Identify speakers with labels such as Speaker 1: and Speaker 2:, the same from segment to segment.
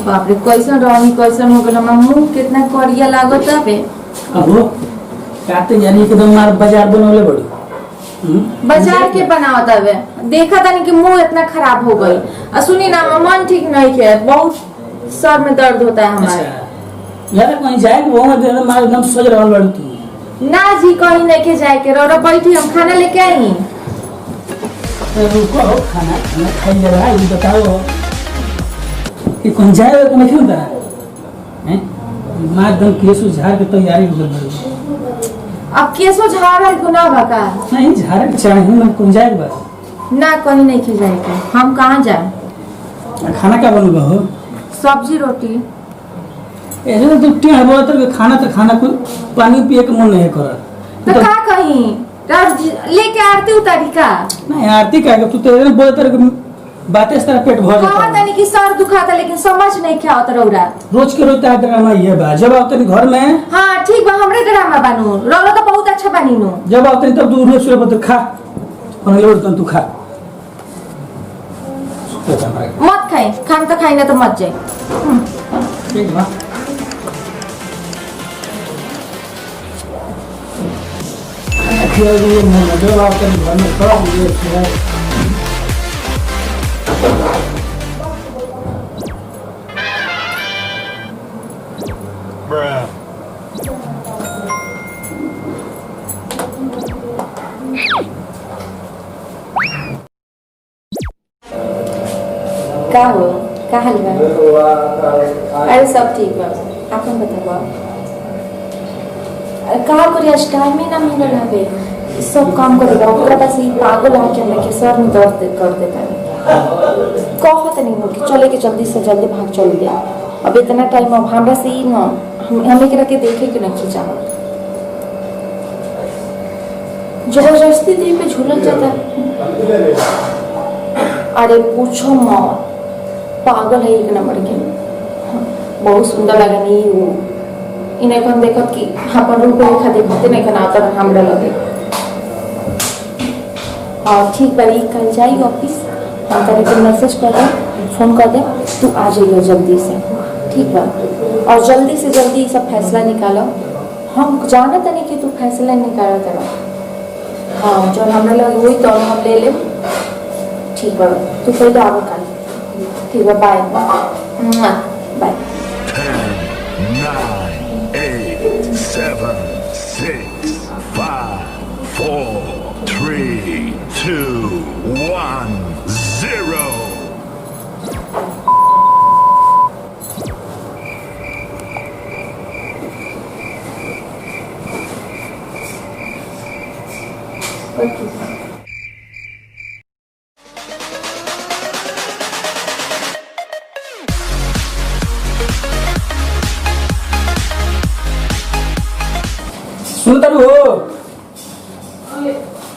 Speaker 1: बाप रे कैसन रहनी कैसन हो गल हमरा मुंह कितना करिया लागत बे।
Speaker 2: अबो काते यानी एकदम मार बाजार बनवले बड़ी
Speaker 1: बाजार के बनावत हवे देखा तानी कि मुंह इतना खराब हो गई। सुनी ना मन ठीक नहीं है, बहुत सर में दर्द होता है हमारे।
Speaker 2: यार कहीं जाए वो में मार एकदम सज रहल बड़ी तू।
Speaker 1: ना जी कहीं नहीं के जाए के रो बैठी हम खाना लेके आई।
Speaker 2: रुको खाना खाना खाई ले रहा है ये बताओ कि कौन जाए तो नहीं क्यों करा हैं मार एकदम केसु झाड़ के तैयारी हो गई।
Speaker 1: अब केसो झाड़ गुना बका
Speaker 2: नहीं झाड़ के चाहिए मैं कौन जाए बस
Speaker 1: ना कहीं नहीं के जाए के हम कहां जाए।
Speaker 2: खाना क्या बनूंगा हो
Speaker 1: सब्जी रोटी
Speaker 2: ऐसे तो टी है बोलत के खाना तो खाना को पानी पिए के मन नहीं करत
Speaker 1: तो का कहीं लेके आरती उतारी का
Speaker 2: नहीं आरती का तू तेरे बोलत के बातें इस तरह पेट भर जाता
Speaker 1: कहा तनी कि सर दुखाता लेकिन समझ नहीं क्या होता रौरा
Speaker 2: रोज के रोज तेरा ड्रामा ये बा जब आओ तेरे घर में।
Speaker 1: हां ठीक बा हमरे ड्रामा बानू रौरा तो बहुत अच्छा बानी नु
Speaker 2: जब आओ तेरे तब दूर से बत खा और लोड तू खा
Speaker 1: मत खाए खाम तो खाई ना तो मत जाए
Speaker 2: ठीक बा खेल ये मन जब आओ तेरे घर में थोड़ा ये
Speaker 1: का हो का हाल बा। अरे सब ठीक बा आपन बताओ का करी आज टाइम में ना मिलल हवे सब काम करे बा ओकरा पास ही पागल हो के हमरा के सर में दर्द कर देता है। कहत नहीं हो कि चले के जल्दी से जल्दी भाग चल गया अब इतना टाइम अब हमरा से ही ना हमें के रखे देखे के नहीं चाहत जबरदस्ती दिल पे झूलल जाता। अरे पूछो मत पागल है एक नंबर के बहुत सुंदर लगा नहीं वो इन्हें कौन देखत कि अपन रूप रेखा देखते नहीं कना आता हमरा लगे। और ठीक बड़ी कल जाई ऑफिस हम तेरे को मैसेज कर दे फोन कर दे तू आ जाइए जल्दी से ठीक बा और जल्दी से जल्दी सब फैसला निकालो हम जानते नहीं कि तू फैसला निकालो तेरा। हाँ जो हमरा लगे वही तो हम ले ले ठीक बा तू पहले आओ कल ठीक है बाय बाय।
Speaker 3: 10, 9, 8, 7, 6, 5, 4, 3, 2, 1, 0.
Speaker 2: सुनता हो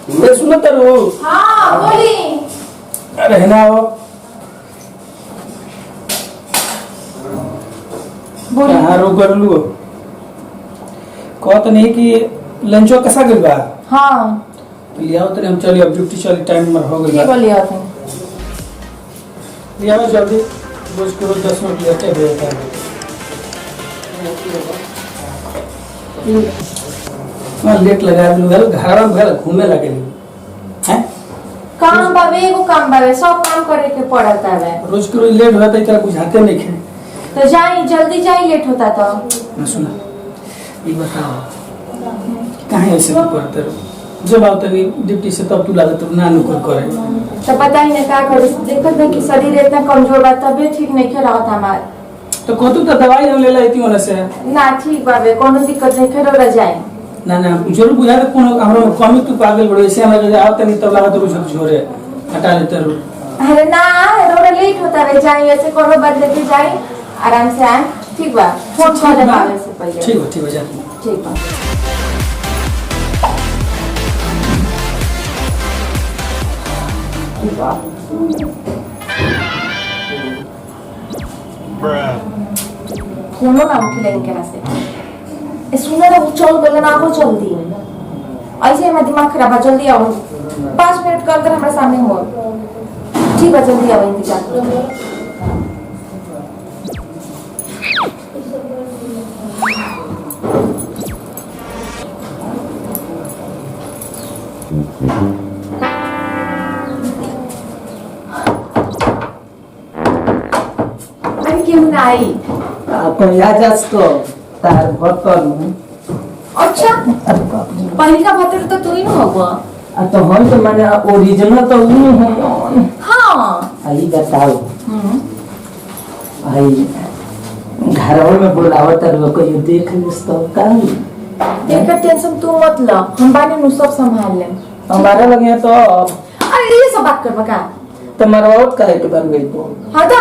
Speaker 2: ये सुनता हो।
Speaker 1: हाँ बोली
Speaker 2: अरे ना हो
Speaker 1: बोली
Speaker 2: हाँ रोक कर लू कहत नहीं कि लंचो कसा गइल बा।
Speaker 1: हाँ
Speaker 2: लियाओ तेरे हम चली अब ड्यूटी चली टाइम मर हो गइल
Speaker 1: की
Speaker 2: बा
Speaker 1: बोली आते
Speaker 2: लियाओ जल्दी रोज के रोज 10 मिनट लेते हैं मैं लेट लगा दूं घर में घूमे लगे हैं
Speaker 1: काम बावे एगो काम बावे सब काम करे के पड़ता है
Speaker 2: रोज के रोज लेट होता है तेरा बुझाते नहीं खे
Speaker 1: तो जाई जल्दी जाई लेट होता तो
Speaker 2: ना सुना ये बताओ कहाँ ऐसे तू करते रहो जब आओ तभी ड्यूटी से तब तू लागत ना नुकर करे
Speaker 1: तो पता ही नहीं क्या करे देखत नहीं कि शरीर इतना कमजोर बा तबीयत ठीक नहीं के रहत हमार
Speaker 2: तो कहतू तो दवाई हम ले लेती होने से
Speaker 1: ना ठीक बावे कोनो दिक्कत नहीं के रह जाए
Speaker 2: ना ना जरूर बुझा दे कोनो हमरा कमी तू पागल बड़े ऐसे हमरा आओ तनी तब लागत रुझ झोरे हटा लेते रहो।
Speaker 1: अरे ना रोड लेट होता रह जाए ऐसे कोनो बदले के जाए आराम से आए ठीक बा फोन कर दे बावे से पहले
Speaker 2: ठीक है जा
Speaker 1: ठीक बा फोनो ना उठले इनके से सुना ना चल गल ना हो जल्दी ऐसे में दिमाग खराब है जल्दी आओ 5 मिनट कर हमारे सामने हो ठीक है जल्दी आओ इंतजार आई
Speaker 4: कोई आजास तो तार भतर में
Speaker 1: अच्छा पहली का भतर तो तू ही ना होगा
Speaker 4: तो हम तो माने ओरिजिनल तो ऊ हम
Speaker 1: हाँ
Speaker 4: आई बताओ आई घर में बुलावत रहो कोई देख लिस तो का
Speaker 1: एक टेंशन तू मत ला हम बाने नु सब संभाल ले
Speaker 4: हमारा लगे तो
Speaker 1: अरे ये सब बात कर बका
Speaker 4: तुम्हारा और काहे के बन गई तो
Speaker 1: हाँ तो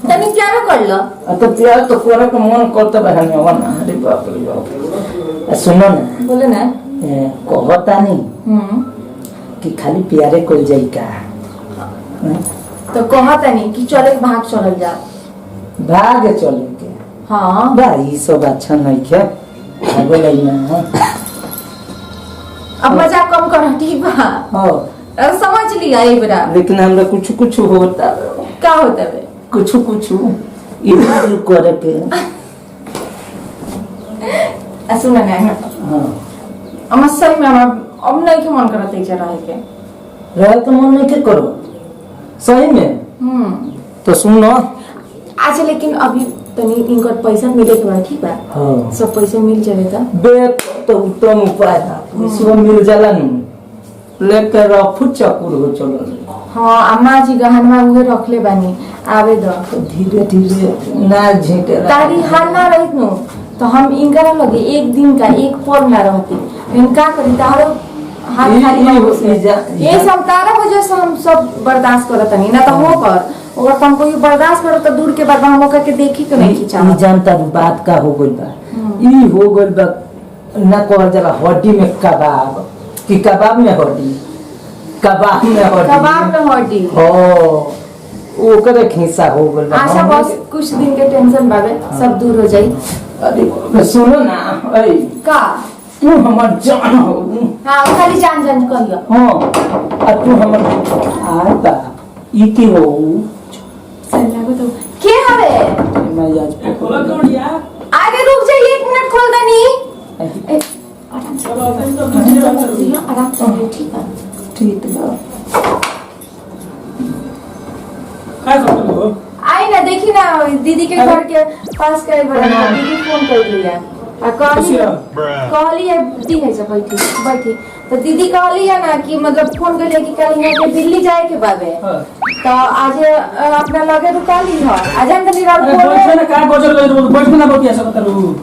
Speaker 1: तनी प्यार कर लो
Speaker 4: तो प्यार तो कोरा का मन करता बहन में वन अरे बाप रे बाप सुनो ना
Speaker 1: बोले ना
Speaker 4: कहता नहीं कि खाली प्यारे कोई जाई का
Speaker 1: तो कहा तनी कि चले भाग चल जा
Speaker 4: भाग चले के
Speaker 1: हाँ
Speaker 4: भाई सब अच्छा नहीं क्या भागो लई ना
Speaker 1: अब मजाक कम कर ठीक बा
Speaker 4: हां
Speaker 1: अब समझ लिया ये बड़ा
Speaker 4: लेकिन हमरा कुछ कुछ होता
Speaker 1: क्या होता है
Speaker 4: कुछ कुछ इधर करे के
Speaker 1: सुन ना
Speaker 4: हां
Speaker 1: हम सही में हम अब नहीं के मन करत है रहे के
Speaker 4: रहे तो मन नहीं के करो सही में तो सुनो
Speaker 1: आज लेकिन अभी तनी इनकर पैसा मिले के बाद ठीक बा
Speaker 4: हां
Speaker 1: सब पैसे मिल जावे त
Speaker 4: बे तो उत्तम उपाय है इसको मिल जाला नहीं लेकर रफू चकुर हो चलो
Speaker 1: हाँ अम्मा जी गहनवा उहे रखले बानी आवे दो
Speaker 4: तो धीरे धीरे ना झेटे
Speaker 1: तारी हाल ना रहित नु तो हम इनका लगे एक दिन का एक पल ना रहती इनका करी तारो हाथ खाली ना हो ये सब तारा वजह से हम सब बर्दाश्त करत नहीं ना तो हो कर अगर तुम कोई बर्दाश्त करो तो दूर के बाद हम होकर के देखी के नहीं खिंचा
Speaker 4: जानता बात का हो गइल बा ई हो गइल बा ना को जरा हड्डी में कबाब कि कबाब में हड्डी कबाब में हड्डी हो ओकरे खिस्सा हो गइल बा
Speaker 1: आशा बस कुछ दिन के टेंशन बाबे सब दूर हो जाई
Speaker 4: अरे सुनो ना ए
Speaker 1: का
Speaker 4: तू हमर जान हो
Speaker 1: हां खाली जान जान कहियो
Speaker 4: हां तू हमर आता ई की हो
Speaker 1: सही लागो तो के हवे
Speaker 4: मैं आज
Speaker 2: खोला कौड़िया
Speaker 1: आगे रुक जा 1 मिनट खोल दनी आराम से आराम से ठीक है
Speaker 4: ठीक है
Speaker 2: काय करते हो
Speaker 1: आई ना देखी ना दीदी के घर के पास के बड़ा दीदी फोन कर दिया आ कहली है दी है सब बैठी तो दीदी कहली है ना कि मतलब फोन कर कि कल यहाँ के दिल्ली जाए के बाबे तो आज अपना लगे रुकाली है आज हम तनी रात को
Speaker 2: बैठ ना का गोजर गइल बैठ ना बतिया सकत रहू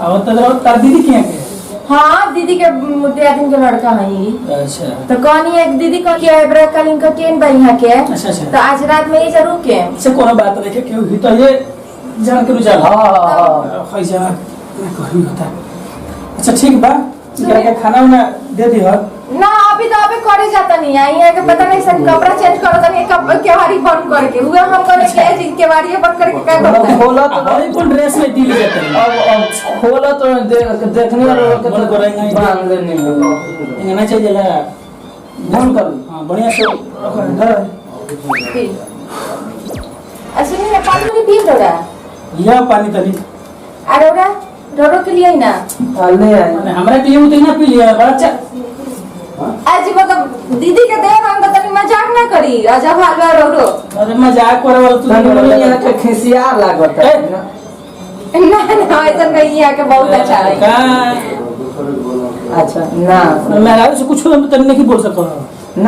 Speaker 2: आ त तार दीदी के के
Speaker 1: हाँ दीदी के दिन के लड़का है
Speaker 2: अच्छा
Speaker 1: तो कहनी एक दीदी को कि एब्रा कल इनका ट्रेन बा यहाँ के
Speaker 2: अच्छा
Speaker 1: तो आज रात में ये जरूर के
Speaker 2: से कोनो बात देखे क्यों ही तो ये जान के रुझान
Speaker 4: हां
Speaker 2: खैजा कहीं होता अच्छा ठीक बा क्या खाना वाना दे दी हो
Speaker 1: ना अभी तो अभी करे जाता नहीं है यहाँ के पता नहीं सब कपड़ा चेंज करो तो नहीं कब केवाड़ी बंद करके हुए हम करे के जिन केवाड़ी बंद करके क्या करते हैं
Speaker 4: खोला तो
Speaker 2: अरे कौन ड्रेस में दिल्ली जाते हैं
Speaker 4: अब खोला तो देखने वालों को
Speaker 2: बंद करेंगे
Speaker 4: बांध लेने होगा
Speaker 2: इंगना चाहिए जरा
Speaker 4: बंद कर
Speaker 2: हां बढ़िया से रखो इधर
Speaker 1: असली में पानी नहीं पी रहा
Speaker 2: लिया पानी तनी
Speaker 1: अरे ओरा डरो के लिए ही ना
Speaker 4: ले आए
Speaker 2: माने हमरा के लिए तो ना पी लिया बच्चा
Speaker 1: आज मतलब दीदी के देह हम तो तनी मजाक ना करी राजा भालवा रो
Speaker 2: अरे मजाक करे वाला तू
Speaker 4: तनी यहाँ के खिसिया लागत है
Speaker 1: ना ना ऐसा नहीं है कि बहुत अच्छा है
Speaker 2: का
Speaker 4: अच्छा ना
Speaker 2: मैं रात से कुछ तनी नहीं बोल सको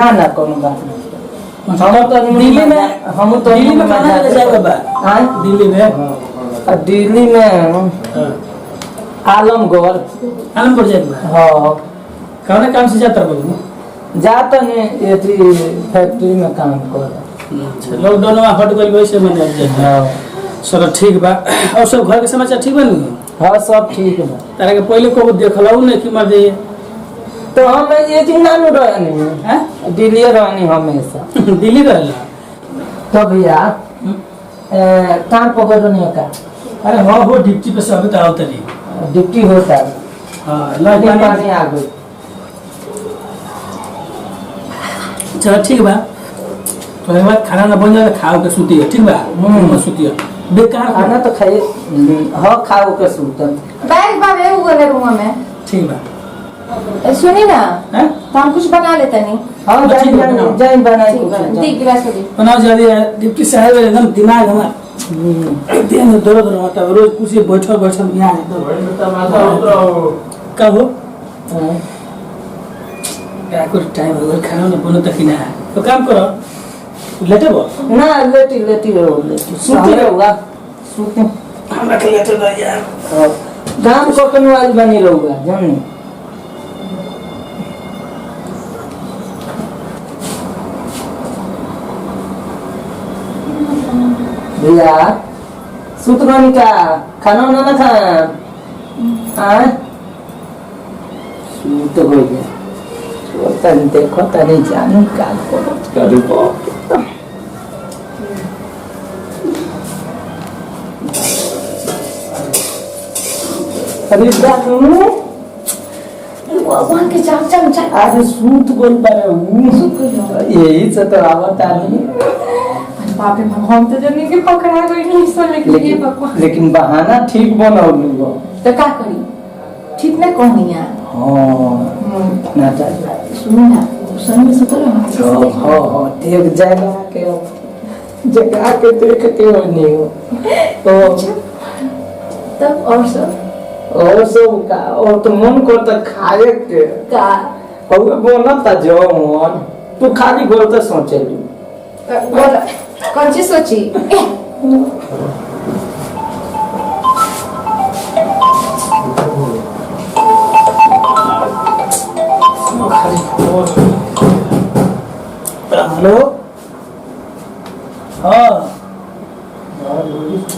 Speaker 4: ना ना कोनो बात नहीं
Speaker 2: हम तो दिल्ली में
Speaker 4: हम तो
Speaker 2: दिल्ली में खाना ले जाएगा बा
Speaker 4: हां
Speaker 2: दिल्ली में
Speaker 4: दिल्ली में आलमगढ़
Speaker 2: आलमगढ़ जाएगा
Speaker 4: हाँ
Speaker 2: कौन काम से जाता बाबू
Speaker 4: जाता नहीं ये फैक्ट्री में काम कर
Speaker 2: अच्छा लॉकडाउन में हट गई वैसे मैंने
Speaker 4: हाँ
Speaker 2: चलो ठीक बा और सब घर के समाचार ठीक बा नु
Speaker 4: हाँ सब ठीक है
Speaker 2: तारा के पहले को देखलाऊ नहीं कि मर जाइए
Speaker 4: तो हम ये दिन ना रहनी
Speaker 2: हैं
Speaker 4: दिल्ली रहनी हमेशा
Speaker 2: दिल्ली रहला
Speaker 4: तो भैया काम पकड़ने का
Speaker 2: अरे हां हो ड्यूटी पे सब तो आवत नहीं
Speaker 4: ड्यूटी होता है
Speaker 2: हां
Speaker 4: पानी
Speaker 2: लॉकडाउन
Speaker 4: आ गई
Speaker 2: चलो ठीक बा तो एक बार खाना ना बन जाए खाओ के सूती है ठीक बा मत सूती है बेकार
Speaker 4: खाना तो खाए हाँ खाओ के सूतन
Speaker 1: बैग बाबे वो वाले रूम में
Speaker 2: ठीक बा
Speaker 1: सुनी ना
Speaker 2: हैं
Speaker 1: तो हम कुछ बना लेते नहीं
Speaker 4: हाँ
Speaker 2: ठीक है, बनाओ।
Speaker 4: जाइन बनाई
Speaker 1: ठीक है दी गिलास हो दी
Speaker 2: बनाओ जल्दी डिप्टी साहब एकदम दिमाग हमारा देह में दर्द रहता है रोज कुछ बैठल बैठल यहाँ का हो क्या कुछ टाइम हो गया खाना ना बनो तक ना तो काम करो लेटे बो
Speaker 4: ना लेटी सुते होगा सुते
Speaker 2: हमरा के लेटे दो यार
Speaker 4: दाम को कनवाल बनी रहूगा जान भैया सुतरानी का खाना ना खा हाँ सूत हो गया तन देखो तनी जानू का करो अरे जानू
Speaker 1: वहाँ के चाचा
Speaker 4: आज सूत बोल पा रहे हूँ यही से तो आवता नहीं
Speaker 1: बाप रे बाप हम तो जनी के पकड़ा गई नहीं सो लेकिन भगवान
Speaker 4: लेकिन बहाना ठीक बनौलू हो
Speaker 1: तो का करी ठीक ना कहनिया
Speaker 4: हाँ ना चाहिए
Speaker 1: सुन ना सन में सुतल हम
Speaker 4: हाँ देख जगह के देख के नहीं हो तो
Speaker 1: तब और सब
Speaker 4: का और तो मन को तो खाए के
Speaker 1: का
Speaker 4: और बोला था जो मन तू खाली बोल तो सोचे लू
Speaker 1: बोला कौन सी सोची
Speaker 2: हेलो हाँ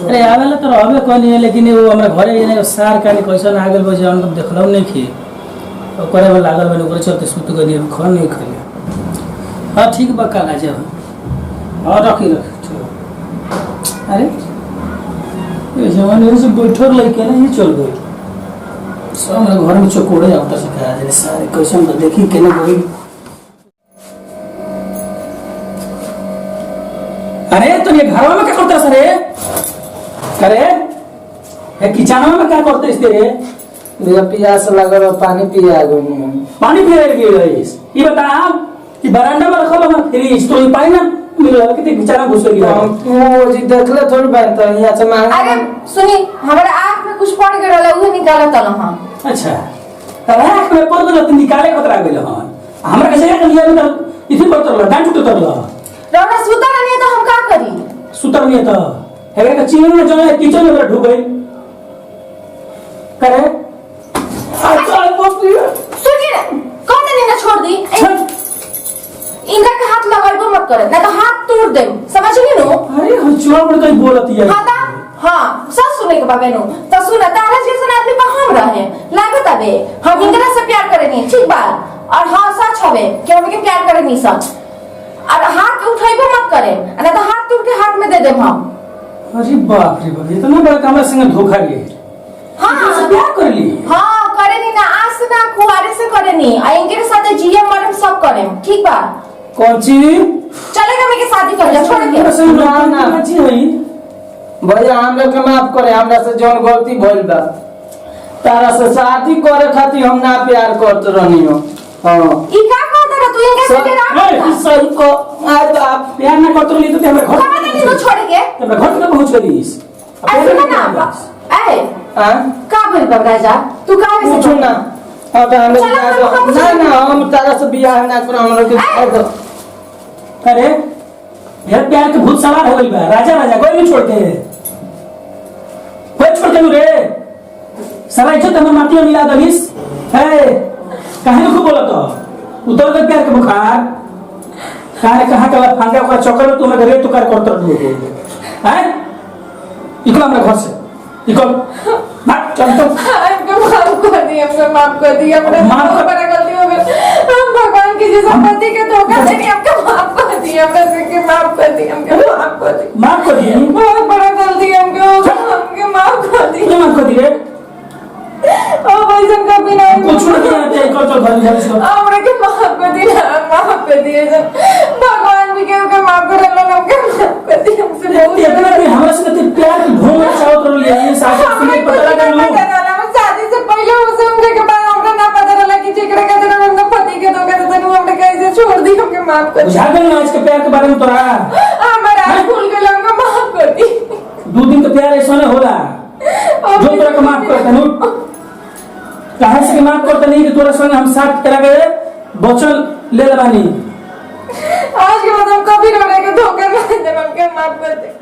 Speaker 2: अरे आवेला तो रहबे कहनी है लेकिन वो हमरा घरे ये सार कानी कैसन आ गेल बजे हम देखलौ नहीं खी ओकरे में लागल बने ओकरे चलते सुत गनी हम खा नहीं खले हां ठीक बा काल आ जाओ हां रखी रख अरे ये जवान से बैठर लइके ना ये चल गई सब हमरा घर में चकोड़े आवता से कहा जे सारे कैसन देखी केने गई अरे तो ये घरवा में क्या करते सर अरे ये किचन में क्या करते इस तेरे
Speaker 4: मेरा प्यास लगा पानी पिया गई
Speaker 2: पानी पिए गई रईस ये बता कि बरांडा में रखल हम फ्रिज तो ये पानी ना मिल रहा कितने किचन में घुस गई
Speaker 4: वो जी देखले थोड़ी बात है यहां से मांग
Speaker 1: अरे सुनी हमारे आंख में कुछ पड़ गया रहला उहे निकाला तल हम
Speaker 2: अच्छा तब आंख में पड़ गल तो निकाले खतरा गेल हम हमरा कैसे का लिया में इथे पड़ तरला डांट टूट तरला
Speaker 1: रौना सुता नहीं तो हम का करी
Speaker 2: सुतर नहीं तो हेगे का चीन में जो है किचन में ढुक गई करे अच्छा बोलती है
Speaker 1: सुनी ना कौन ने ना छोड़ दी इनका के हाथ लगाइबो मत करे ना तो हाथ तोड़ दे समझ ली नो
Speaker 2: अरे हम चुआ में कहीं बोलती है
Speaker 1: हां सब सुने के बाबे नो तो सुना तारा जैसे आदमी पर हम रहे लागत आबे हम इनकरा से प्यार करे नहीं ठीक बा और हां सच हवे कि हम के प्यार करे नहीं सच और हाथ उठाइबो मत करे ना तो हाथ तोड़ के हाथ में दे देम हम
Speaker 2: अरे बाप रे बाप इतना बड़ा काम संग धोखा लिए
Speaker 1: हां
Speaker 2: से प्यार कर ली
Speaker 1: हां करे नहीं ना आज से ना कुआरे से करे नहीं आ इनके साथ जिए मरम सब करे ठीक बा
Speaker 2: कौन चीज
Speaker 1: चलेगा मैं के शादी कर जा छोड़ के
Speaker 2: ना जी होई
Speaker 4: भैया हम लोग के माफ करे हमरा से जौन गलती भइल बा तारा से शादी करे खातिर हम ना प्यार करत रहनी हो हां
Speaker 1: ई का कहता है तू इनके से
Speaker 2: ए
Speaker 4: सही को आज आप
Speaker 2: प्यार ना करत रही तो हमरा घर
Speaker 1: खबर नहीं तो छोड़ के
Speaker 2: हमरा घर तक पहुंच गईस
Speaker 1: ऐसे ना ए
Speaker 4: हां
Speaker 1: का बोल बा राजा तू का
Speaker 4: पूछो
Speaker 1: ऐसे
Speaker 4: ना अब हम ना हम तारा से बियाह ना कर हम लोग के
Speaker 2: अरे यार प्यार के भूत सवार हो गई बा राजा राजा कोई नहीं छोड़ के कोई छोड़ के नु रे सारा इज्जत हमर माटी में मिला दबिस है काहे को बोलत हो उतर के प्यार के बुखार काहे कहां का फांगा का चक्कर में तुम्हें घरे तो कर करत रहो हैं इको हमरा घर से इको भाग चल तो
Speaker 1: हमको माफ कर दी हमने
Speaker 2: माफ कर-
Speaker 1: बड़ा गलती हो गई हम भगवान की जैसा पति के धोखा देनी हमको माफ कर दी हमने से माफ कर दी हमको माफ कर दी
Speaker 2: माफ कर दी
Speaker 1: बहुत बड़ा गलती हमको माफ कर दी
Speaker 2: ये माफ कर दी रे
Speaker 1: ओ भाई सब कभी ना
Speaker 2: कुछ नहीं आते इको तो घर जा इसको
Speaker 1: हमने के माफ कर दी माफ कर दिए भगवान भी के माफ कर लो हमके माफ कर दी हमसे बहुत
Speaker 2: इतना भी हमरा से तो प्यार की घूम चावत रही है शादी से पता लगा लो
Speaker 1: शादी से पहले उसे उनके के बाद हमरा ना पता रहा कि जेकरा के जरा हम पति के धोखा देते नु हमने कैसे छोड़ दी हमके माफ कर
Speaker 2: बुझा गल ना आज के प्यार के बारे में तोरा
Speaker 1: हमारा भूल गए हमको माफ कर दी
Speaker 2: 2 दिन के प्यार ऐसा नहीं होला जो तोरा के माफ करता नु कहां से माफ करता नहीं कि तोरा संग हम साथ करा गए वचन ले लेबानी
Speaker 1: आज के बाद हम कभी रोने के धोखे में हमके माफ कर दे।